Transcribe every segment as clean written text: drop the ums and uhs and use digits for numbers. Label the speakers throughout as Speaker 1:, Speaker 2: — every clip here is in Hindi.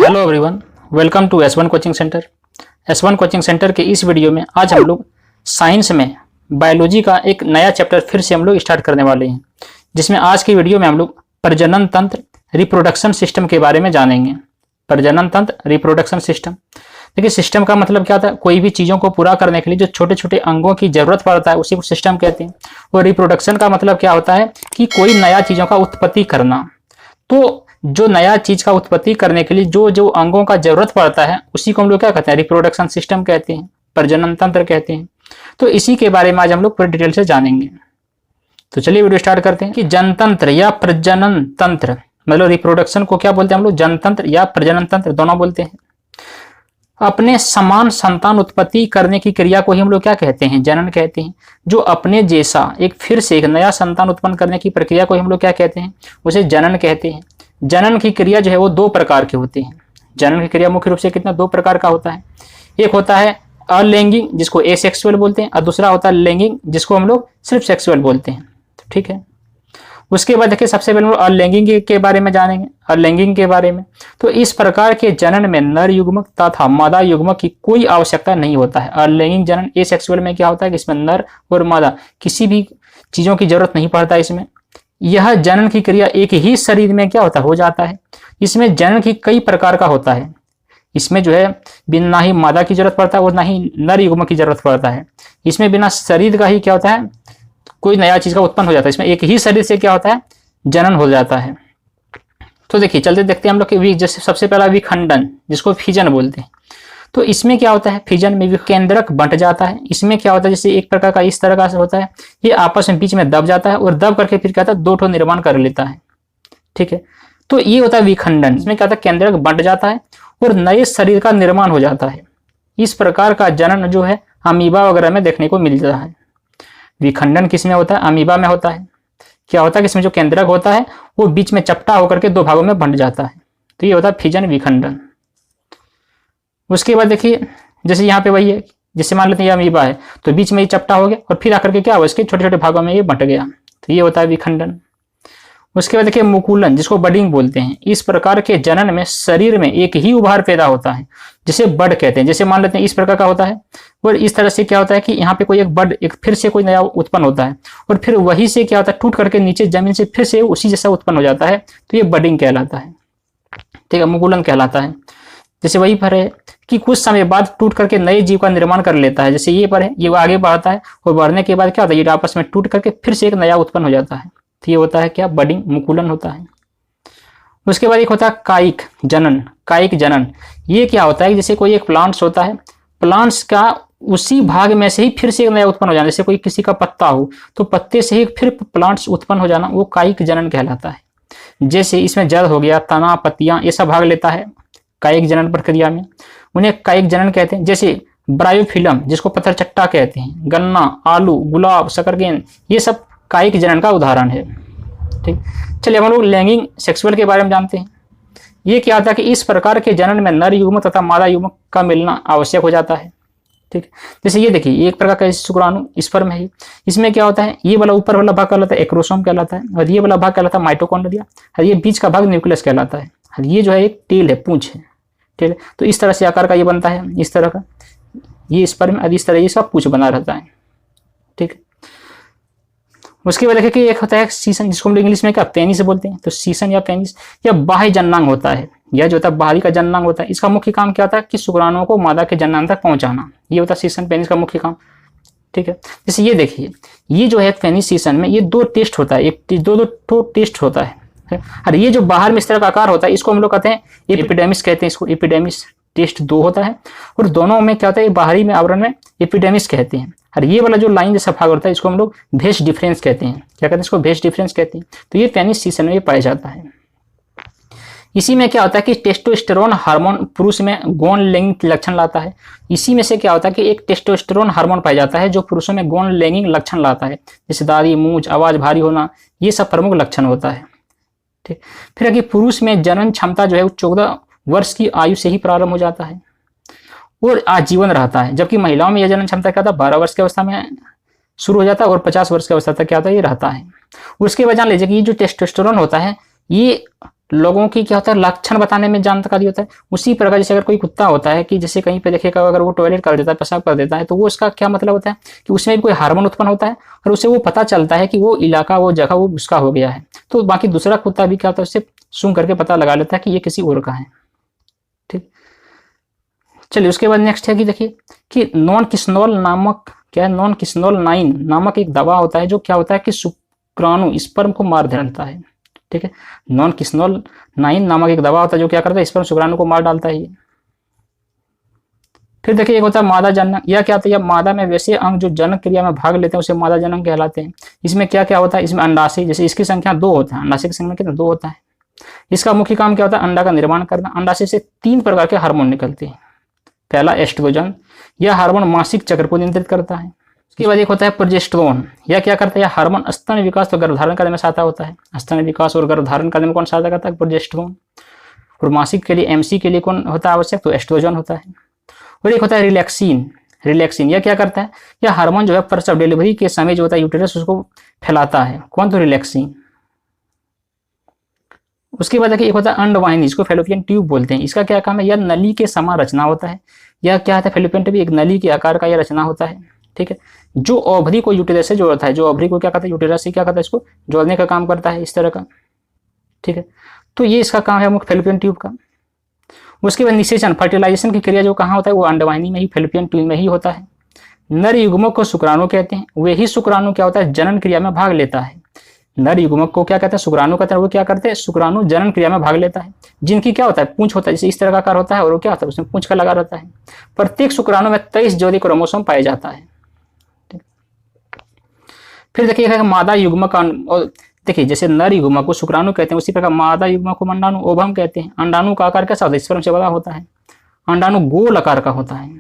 Speaker 1: Hello everyone, welcome to S1 coaching centre. S1 coaching centre के इस वीडियो में आज हम लोग साइंस में बायोलॉजी का एक नया चैप्टर फिर से हम लोग स्टार्ट करने वाले हैं, जिसमें आज की वीडियो में हम लोग प्रजनन तंत्र रिप्रोडक्शन सिस्टम के बारे में जानेंगे। प्रजनन तंत्र रिप्रोडक्शन सिस्टम, देखिए सिस्टम का मतलब क्या होता है, कोई भी चीज़ों को पूरा करने के लिए जो छोटे छोटे अंगों की जरूरत पड़ता है उसी को सिस्टम कहते हैं। और रिप्रोडक्शन का मतलब क्या होता है कि कोई नया चीज़ों का उत्पत्ति करना। तो जो नया चीज का उत्पत्ति करने के लिए जो जो अंगों का जरूरत पड़ता है उसी को हम लोग क्या कहते हैं, रिप्रोडक्शन सिस्टम कहते हैं, प्रजनन तंत्र कहते हैं। तो इसी के बारे में आज हम लोग पूरी डिटेल से जानेंगे। तो चलिए वीडियो स्टार्ट करते हैं कि जनतंत्र या प्रजनन तंत्र, मतलब रिप्रोडक्शन को क्या बोलते हैं हम लोग, जनतंत्र या प्रजनन तंत्र दोनों बोलते हैं। अपने समान संतान उत्पत्ति करने की क्रिया को ही हम लोग क्या कहते हैं, जनन कहते हैं। जो अपने जैसा फिर से एक नया संतान उत्पन्न करने की प्रक्रिया को हम लोग क्या कहते हैं, उसे जनन कहते हैं। जनन की क्रिया जो है वो दो प्रकार की होती है। जनन की क्रिया मुख्य रूप से दो प्रकार का होता है। एक होता है अलैंगिक जिसको एसेक्सुअल बोलते हैं, और दूसरा होता है लैंगिक जिसको हम लोग सिर्फ सेक्सुअल बोलते हैं। ठीक है, उसके बाद देखिए सबसे पहले हम लोग अलैंगिक के बारे में जानेंगे। अलैंगिक के बारे में तो इस प्रकार के जनन में नर युग्मक तथा मादा युग्मक की कोई आवश्यकता नहीं होता है। अलैंगिक जनन एसेक्सुअल में क्या होता है कि इसमें नर और मादा किसी भी चीजों की जरूरत नहीं पड़ता। इसमें यह जनन की क्रिया एक ही शरीर में क्या होता है, हो जाता है। इसमें जनन की कई प्रकार का होता है। इसमें जो है बिना ना ही मादा की जरूरत पड़ता है और ना ही नर युग्मक की जरूरत पड़ता है। इसमें बिना शरीर का ही क्या होता है, कोई नया चीज का उत्पन्न हो जाता है। इसमें एक ही शरीर से क्या होता है, जनन हो जाता है। तो देखिए चलते देखते हैं हम लोग जैसे सबसे पहला विखंडन जिसको फिजन बोलते हैं। तो इसमें क्या होता है, फिजन में विकेंद्रक बंट जाता है। इसमें क्या होता है, जैसे एक प्रकार का इस तरह का होता है, ये आपस में बीच में दब जाता है और दब करके फिर क्या होता है, दो ठो निर्माण कर लेता है। ठीक है, तो ये होता है विखंडन। इसमें क्या होता है, केंद्रक बंट जाता है और नए शरीर का निर्माण हो जाता है। इस प्रकार का जनन जो है अमीबा वगैरह में देखने को मिलता है। विखंडन किसमें होता है, अमीबा में होता है। क्या होता है कि इसमें जो केंद्रक होता है वो बीच में चपटा होकर के दो भागों में बंट जाता है। तो ये होता है फिजन विखंडन। उसके बाद देखिए जैसे यहाँ पे वही है, जैसे मान लेते हैं ये अमीबा है तो बीच में ये चपटा हो गया और फिर आकर के क्या हुआ, इसके छोटे छोटे भागों में ये बंट गया। तो ये होता है विखंडन। उसके बाद देखिए मुकुलन जिसको बडिंग बोलते हैं। इस प्रकार के जनन में शरीर में एक ही उभार पैदा होता है जिसे बड कहते हैं। जैसे मान लेते हैं इस प्रकार का होता है और इस तरह से क्या होता है कि यहाँ पे कोई एक बड फिर से कोई नया उत्पन्न होता है और फिर वही से क्या होता है, टूट करके नीचे जमीन से फिर से उसी जैसा उत्पन्न हो जाता है। तो ये बडिंग कहलाता है। ठीक है, मुकुलन कहलाता है। जैसे वही पर है कि कुछ समय बाद टूट करके नए जीव का निर्माण कर लेता है। जैसे ये पर है, ये आगे बढ़ता है और बढ़ने के बाद क्या होता है, ये आपस में टूट करके फिर से एक नया उत्पन्न हो जाता है। तो ये होता है क्या, बडिंग, मुकुलन होता है। उसके बाद एक होता है कायिक जनन। कायिक जनन ये क्या होता है, जैसे कोई एक प्लांट्स होता है, प्लांट्स का उसी भाग में से ही फिर से एक नया उत्पन्न हो जाना। जैसे कोई किसी का पत्ता हो तो पत्ते से ही फिर प्लांट्स उत्पन्न हो जाना, वो कायिक जनन कहलाता है। जैसे इसमें जड़ हो गया, तना, पत्तियां, ये सब भाग लेता है कायिक जनन प्रक्रिया में, उन्हें कायिक जनन कहते हैं। जैसे ब्रायोफिलम जिसको पत्थर चट्टा कहते हैं, गन्ना, आलू, गुलाब, शकरकंद, ये सब कायिक जनन का उदाहरण है। ठीक, चलिए हम लोग लैंगिक सेक्सुअल के बारे में जानते हैं। ये क्या होता है कि इस प्रकार के जनन में नर युग्मक तथा मादा युग्मक का मिलना आवश्यक हो जाता है। ठीक, जैसे ये देखिए एक प्रकार का शुक्राणु स्पर्म है। इसमें क्या होता है, ये वाला ऊपर वाला भाग कहलाता है एक्रोसोम कहलाता है और ये वाला भाग कहलाता है माइटोकॉन्ड्रिया और ये बीच का भाग न्यूक्लियस कहलाता है। ये जो है एक टेल है, पूंछ है। ठीक है, तो इस तरह से आकार का ये बनता है, इस तरह का ये स्पर्म और इस तरह ये सब पूंछ बना रहता है। ठीक, उसके बाद देखिए कि एक होता है सीसन जिसको हम इंग्लिश में क्या पेनिस बोलते हैं। तो सीसन या पेनिस या बाह्य जननांग होता है। यह जो होता है बाहरी का जननांग होता है। इसका मुख्य काम क्या होता है कि शुक्राणुओं को मादा के जननांग तक पहुंचाना। ये होता है सीसन पेनिस का मुख्य काम। ठीक है, जैसे ये देखिए ये जो है पेनिस सीसन में ये दो टेस्ट होता है, एक दो टेस्ट होता है। और ये जो बाहर में इस तरह का आकार होता है इसको हम लोग कहते हैं एपिडेमिस कहते हैं। इसको एपिडेमिस टेस्ट दो होता है और दोनों में क्या होता है, बाहरी में आवरण में एपिडेमिस कहते हैं। और ये वाला जो लाइन जैसा भाग होता है इसको हम लोग भेष डिफरेंस कहते हैं। क्या कहते हैं, इसको भेष डिफरेंस कहते हैं। तो ये पेनिस सीसन में पाया जाता है। इसी में क्या होता है कि टेस्टोस्टेरोन हार्मोन पुरुष में गौण लैंगिक लक्षण लाता है। इसी में से क्या होता है कि एक टेस्टोस्टेरोन हार्मोन पाया जाता है जो पुरुषों में गौण लैंगिक लक्षण लाता है। जैसे दाढ़ी, मूंछ, आवाज भारी होना, ये सब प्रमुख लक्षण होता है। ठीक, फिर अगर पुरुष में जनन क्षमता जो है वो 14 वर्ष की आयु से ही प्रारंभ हो जाता है और आजीवन रहता है। जबकि महिलाओं में यह जनन क्षमता क्या था, 12 वर्ष की अवस्था में शुरू हो जाता है और 50 वर्ष की अवस्था तक क्या होता है, ये रहता है। उसके बाद जान लीजिए कि ये जो टेस्टोस्टेरोन होता है ये लोगों की क्या होता है लक्षण बताने में जानकारी होता है। उसी प्रकार जैसे अगर कोई कुत्ता होता है कि जैसे कहीं पे देखेगा अगर वो टॉयलेट कर देता है, पेशाब कर देता है, तो वो उसका क्या मतलब होता है कि उसमें भी कोई हार्मोन उत्पन्न होता है और उससे वो पता चलता है कि वो इलाका वो जगह वो उसका हो गया है। तो बाकी दूसरा कुत्ता भी क्या होता है उससे सूंघ करके पता लगा लेता है कि ये किसी और का है। ठीक, चलिए उसके बाद नेक्स्ट है कि देखिए कि नॉन किस्नोल नामक क्या है, नॉन किस्नोल 9 नामक एक दवा होता है जो क्या होता है कि शुक्राणु स्पर्म को मार डालता है। ठीक है, नॉन किस्नोल 9 नामक एक दवा होता है जो क्या करता है स्पर्म शुक्राणु को मार डालता है। फिर देखिए एक होता है मादा जनन, यह क्या होता है, मादा में वैसे अंग जो जनन क्रिया में भाग लेते हैं उसे मादा जनन कहलाते हैं। इसमें क्या क्या होता है, इसमें अंडाशय, जैसे इसकी संख्या 2 होता है, अंडाशय की संख्या कितना 2 होता है। इसका मुख्य काम क्या होता है, अंडा का निर्माण करना। अंडाशय से 3 प्रकार के हार्मोन निकलते हैं। पहला एस्ट्रोजन, यह हार्मोन मासिक चक्र को नियंत्रित करता है। उसके बाद एक होता है प्रोजेस्टेरोन, यह क्या करता है, यह हार्मोन स्तन विकास और गर्भधारण करने में सहायता होता है। स्तन विकास और गर्भधारण करने में कौन सहायता करता है, प्रोजेस्टेरोन। और मासिक के लिए एमसी के लिए कौन होता है आवश्यक, तो एस्ट्रोजन होता है। और एक होता है रिलैक्सिन, रिलैक्सिन यह क्या करता है, यह हार्मोन जो है प्रसव डिलीवरी के समय जो होता है यूटेरस उसको फैलाता है, कौन, तो रिलैक्सिन। उसके बाद देखिए एक होता है अंडवाहिनी, इसको फेलोपियन ट्यूब बोलते हैं। इसका क्या काम है, यह नली के समान रचना होता है। यह क्या होता है, फेलोपियन ट्यूब एक नली के आकार का यह रचना होता है। ठीक है, जो ओवरी को यूटेरस से जोड़ता है, जो ओवरी को क्या करता है यूटेरस से क्या करता है इसको जोड़ने का काम करता है, इस तरह का। ठीक है, तो ये इसका काम है मुख्य फेलोपियन ट्यूब का। उसके बाद निषेचन, फर्टिलाइजेशन की क्रिया जो कहाँ होता है, वो अंडवाहिनी में ही, फेलोपियन ट्यूब में ही होता है। नर युग्मक को शुक्राणु कहते हैं, वही शुक्राणु क्या होता है जनन क्रिया में भाग लेता है। नर युग्मक को क्या कहते हैं, शुक्राणु कहते हैं, वो क्या करते हैं शुक्राणु जनन क्रिया में भाग लेता है। जिनकी क्या होता है पूंछ होता है, जैसे इस तरह का आकार होता है, और वो क्या होता है उसमें पूंछ का लगा रहता है। प्रत्येक शुक्राणु में 23 जोड़ी क्रोमोसोम पाया जाता है। फिर देखिए मादा युग्मक, देखिए जैसे नर युग्मक को शुक्राणु कहते हैं, उसी प्रकार मादा युग्मक को अंडाणु ओवम कहते हैं। अंडाणु का आकार कैसा होता है, स्पर्म से बड़ा होता है। अंडाणु गोल आकार का होता है,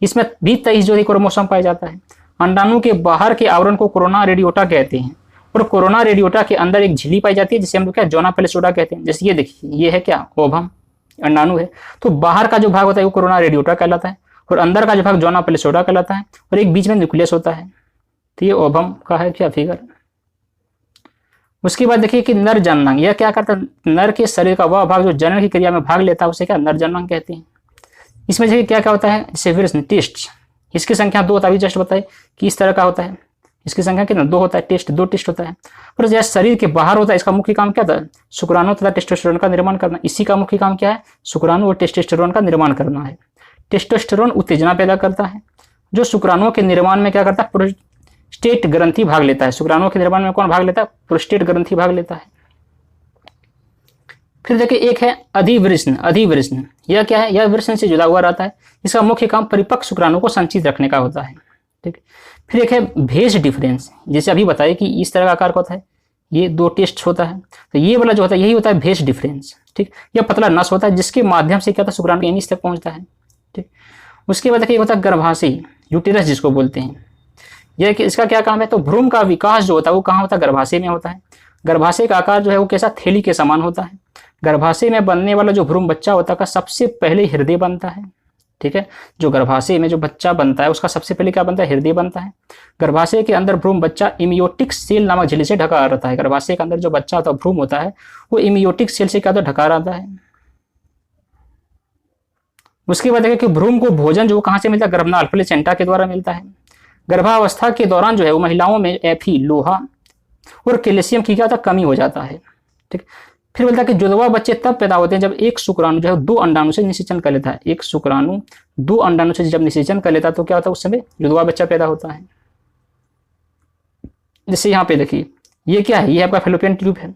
Speaker 1: इसमें भी 23 जोड़ी क्रोमोसोम पाया जाता है। अंडाणु के बाहर के आवरण को कोरोना रेडियोटा कहते हैं, और कोरोना रेडियोटा के अंदर एक झिल्ली पाई जाती है जिसे हम लोग क्या जोना पेलिसोडा कहते हैं। जैसे ये देखिए ये है क्या ओवम, अंडाणु है, तो बाहर का जो भाग होता है वो कोरोना रेडियोटा कहलाता है, और अंदर का जो भाग जोना पेलिसोडा कहलाता है, और एक बीच में न्यूक्लियस होता है। तो ये ओवम का है क्या फिगर। उसके बाद देखिए कि नर जननांग, यह क्या करता है, नर के शरीर का वह भाग जो जनन की क्रिया में भाग लेता है उसे क्या नर जननांग कहते हैं। इसमें देखिए क्या क्या होता है, जैसे वृषण टेस्ट, इसकी संख्या 2 होता है, अभी जस्ट बताए कि इस तरह का होता है। इसकी संख्या कितना 2 होता है, टेस्ट 2 टेस्ट होता है। और जैसे शरीर के बाहर होता है, इसका मुख्य काम क्या था, शुक्राणु तथा टेस्टोस्टेरोन का निर्माण करना। इसी का मुख्य काम क्या है, शुक्राणु और टेस्टोस्टेरोन का निर्माण करना है। टेस्टोस्टेरोन उत्तेजना पैदा करता है, जो शुक्राणुओं के निर्माण में क्या करता है, प्रोस्टेट ग्रंथि भाग लेता है। शुक्राणुओं के निर्माण में कौन भाग लेता है, प्रोस्टेट ग्रंथि भाग लेता है। फिर देखिए एक है अधिवृष्ण, अधिवृष्ण यह क्या है, यह वृष्ण से जुड़ा हुआ रहता है। इसका मुख्य काम परिपक्व शुक्राणु को संचित रखने का होता है। ठीक, फिर एक है भेज डिफरेंस, जैसे अभी बताया कि इस तरह का आकार का होता है, ये 2 टेस्ट होता है, तो ये वाला जो होता है यही होता है भेज डिफरेंस। ठीक, यह पतला नस होता है जिसके माध्यम से क्या होता है शुक्राणु पेनिस तक पहुंचता है। ठीक, उसके बाद देखिए होता है गर्भाशय, यूटेरस जिसको बोलते हैं। यह कि इसका क्या काम है, तो भ्रूण का विकास जो होता है वो कहाँ होता है, गर्भाशय में होता है। गर्भाशय का आकार जो है वो कैसा, थैली के समान होता है। गर्भाशय में बनने वाला जो भ्रूण बच्चा होता है सबसे पहले हृदय बनता है। ठीक है, जो गर्भाशय में जो बच्चा बनता है उसका सबसे पहले क्या बनता है, हृदय बनता है। गर्भाशय के अंदर भ्रूण बच्चा इमियोटिक सेल नामक झिल्ली से ढका रहता है। गर्भाशय के अंदर जो बच्चा होता है भ्रूण होता है वो इमियोटिक सेल से क्या होता है, ढका रहता है। उसके बाद देखिए कि भ्रूण को भोजन जो कहाँ से मिलता है, गर्भनाल प्लेसेंटा के द्वारा मिलता है। गर्भावस्था के दौरान जो है वो महिलाओं में एफी, लोहा और कैल्शियम की क्या होता है, कमी हो जाता है। ठीक, फिर बोलता है कि जुड़वा बच्चे तब पैदा होते हैं जब एक शुक्राणु जो है 2 अंडाणु से निषेचन कर लेता है। एक शुक्राणु 2 अंडाणु से जब निषेचन कर लेता है तो क्या होता है, उस समय जुड़वा बच्चा पैदा होता है। जैसे यहाँ पे देखिए ये क्या है, ये आपका फेलोपियन ट्यूब है,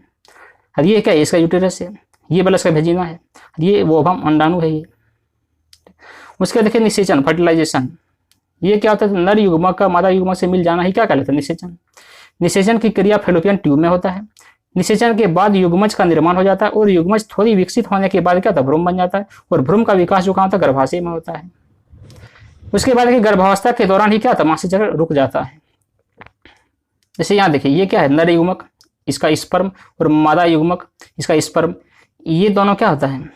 Speaker 1: और ये क्या है, इसका यूटेरस है, ये वाला इसका वेजिना है, ये ओवम अंडाणु है ये। उसके बाद देखिए निषेचन, फर्टिलाइजेशन, ये क्या होता है, नर युग्मक का मादा युग्मक से मिल जाना ही क्या कहलाता है, निषेचन। निषेचन की क्रिया फेलोपियन ट्यूब में होता है। निषेचन के बाद युग्मज का निर्माण हो जाता है, और युग्मज थोड़ी विकसित होने के बाद क्या होता है, भ्रूण बन जाता है, और भ्रूण का विकास जो कहाँ होता है, गर्भाशय में होता है। उसके बाद गर्भावस्था के दौरान ही क्या होता है, मासिक चक्र रुक जाता है। जैसे यहाँ देखिए ये क्या है, नर युग्मक इसका स्पर्म, और मादा युग्मक इसका स्पर्म, ये दोनों क्या होता है,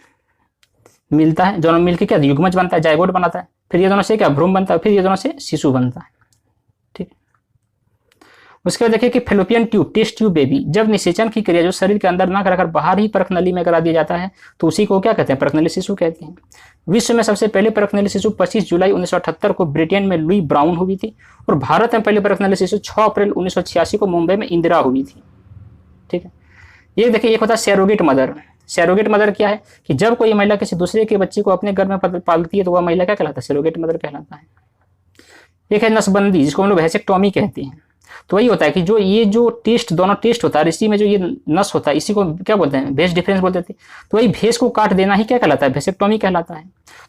Speaker 1: मिलता है, दोनों मिलकर क्या युग्मज बनता है, जायगोट बनाता है। फिर ये दोनों से क्या भ्रूण बनता है, फिर ये दोनों से शिशु बनता है। ठीक, उसके बाद देखिए कि fallopian tube, test tube baby, जब निषेचन की क्रिया जो शरीर के अंदर ना कराकर बाहर ही परखनली में करा दिया जाता है तो उसी को क्या कहते हैं, परखनली शिशु कहते हैं। विश्व में सबसे पहले परखनली शिशु 25 जुलाई 1978 को ब्रिटेन में लुई ब्राउन हुई थी और भारत में पहले परखनली शिशु 6 अप्रैल 1986 को मुंबई में इंदिरा हुई थी। ठीक है, ये देखिए एक होता है सैरोगेट मदर। सैरोगेट मदर क्या है कि जब कोई महिला किसी दूसरे के बच्चे को अपने घर में पालती है तो वह महिला क्या कहलाता है, सैरोगेट मदर कहलाता है। एक है नसबंदी, जिसको हम लोग वैसेक्टोमी कहते हैं। तो वही होता है कि जो ये जो टेस्ट, दोनों टेस्ट होता है, इसी में जो ये नस होता है इसी को क्या बोलते हैं, भेज डिफरेंस बोलते थे। तो वही भेज को काट देना ही क्या कहलाता है, वेसेक्टोमी कहलाता है।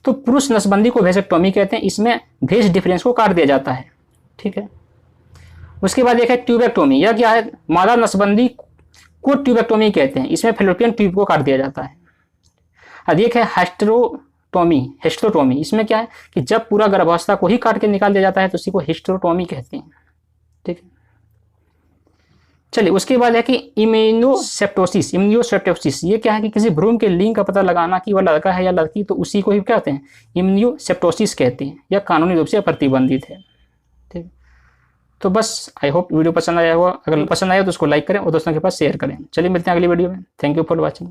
Speaker 1: तो पुरुष नसबंदी को वेसेक्टोमी कहते हैं, इसमें भेज डिफरेंस को काट दिया जाता है। ठीक है, उसके बाद एक है ट्यूबेक्टोमी। यह क्या है, मादा नसबंदी को ट्यूबेक्टोमी कहते हैं, इसमें फेलोपियन ट्यूब को काट दिया जाता है। अब एक है हिस्टेरोटोमी। इसमें क्या है कि जब पूरा गर्भावस्था को ही काट के निकाल दिया जाता है तो उसी को हिस्टेरोटोमी कहते हैं। ठीक है, चलिए उसके बाद है कि इम्यूनोसेप्टोसिस। ये क्या है कि किसी भ्रूण के लिंग का पता लगाना कि वह लड़का है या लड़की, तो उसी को ही क्या कहते हैं, इम्यूनोसेप्टोसिस कहते हैं। यह कानूनी रूप से प्रतिबंधित है। ठीक, तो बस आई होप वीडियो पसंद आया होगा। अगर पसंद आया तो उसको लाइक करें और दोस्तों के पास शेयर करें। चलिए मिलते हैं अगली वीडियो में। Thank you for watching.